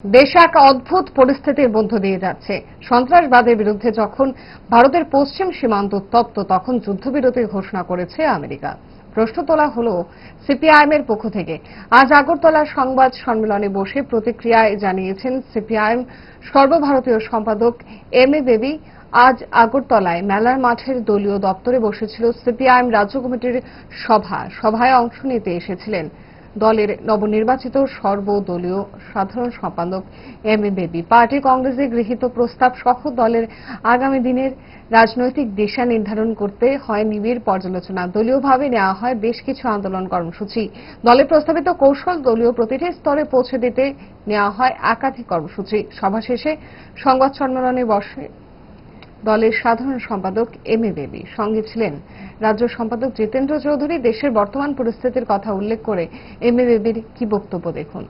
দেশ এক অদ্ভুত পরিস্থিতির মধ্য দিয়ে যাচ্ছে। সন্ত্রাসবাদের বিরুদ্ধে যখন ভারতের পশ্চিম সীমান্ত উত্তপ্ত, তখন যুদ্ধবিরতির ঘোষণা করেছে আমেরিকা। প্রশ্ন তোলা হলো সিপিআইএম এর পক্ষ থেকে। আজ আগরতলা সংবাদ সম্মেলনে বসে প্রতিক্রিয়ায় জানিয়েছেন সিপিআইএম সর্বভারতীয় সম্পাদক এম এ বেবি। আজ আগরতলায় মেলার মাঠের দলীয় দপ্তরে বসেছিল সিপিআইএম রাজ্য কমিটির সভায় অংশ নিতে এসেছিলেন দলের নবনির্বাচিত সর্বদলীয় সাধারণ সম্পাদক এম এ বেবি। পার্টি কংগ্রেসে গৃহীত প্রস্তাব সহ দলের আগামী দিনের রাজনৈতিক দিশা নির্ধারণ করতে হয় নিবিড় পর্যালোচনা। দলীয়ভাবে নেওয়া হয় বেশ কিছু আন্দোলন কর্মসূচি। দলের প্রস্তাবিত কৌশল দলীয় প্রতিটি স্তরে পৌঁছে দিতে নেওয়া হয় একাধিক কর্মসূচি। সভা শেষে সংবাদ সম্মেলনে বসে দলের সাধারণ সম্পাদক এম এ বেবি। সঙ্গে ছিলেন রাজ্য সম্পাদক জিতেন্দ্র চৌধুরী। দেশের বর্তমান পরিস্থিতির কথা উল্লেখ করে এম এ বেবির কি বক্তব্য দেখুন।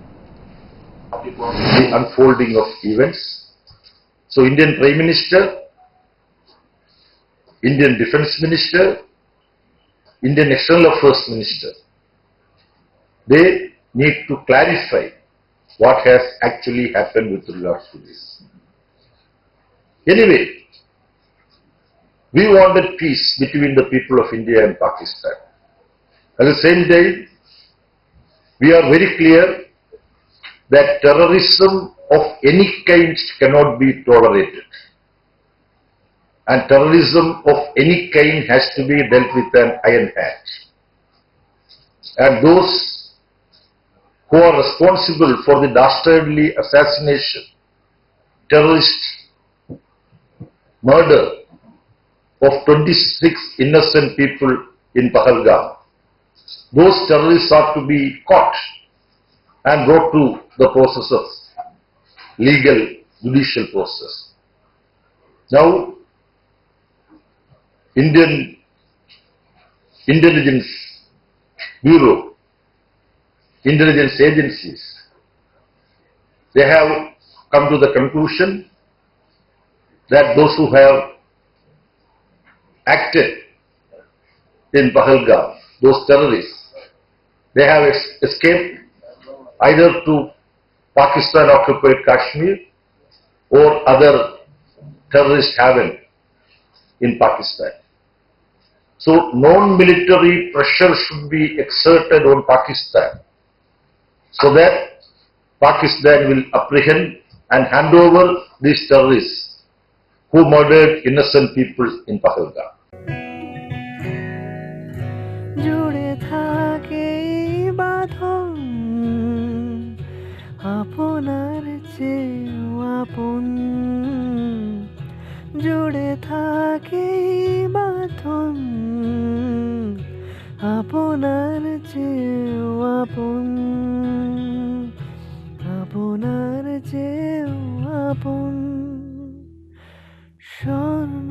The unfolding of events. So Indian Prime Minister, Indian Defence Minister, Indian External Affairs Minister, they need to clarify what has actually happened with regards to this. Anyway, we wanted peace between the people of India and Pakistan. At the same time, we are very clear that terrorism of any kind cannot be tolerated. And terrorism of any kind has to be dealt with an iron hand. And those who are responsible for the dastardly assassination, terrorist murder of 26 innocent people in Pahalgam, those terrorists are to be caught and brought to the process of legal judicial process. Now, Indian Intelligence Bureau, intelligence agencies, they have come to the conclusion that those who have acted in Pahalgam, those terrorists, they have escaped either to Pakistan-occupied Kashmir or other terrorist haven in Pakistan. So non-military pressure should be exerted on Pakistan so that Pakistan will apprehend and hand over these terrorists who murdered innocent people in Pahalgam. জুড়ে থাকে বাঁধন আপনার চেয়েও আপন, জুড়ে থাকে বাঁধন আপনার চেয়েও আপন, আপনার চেয়েও আপন। স্বর্ণ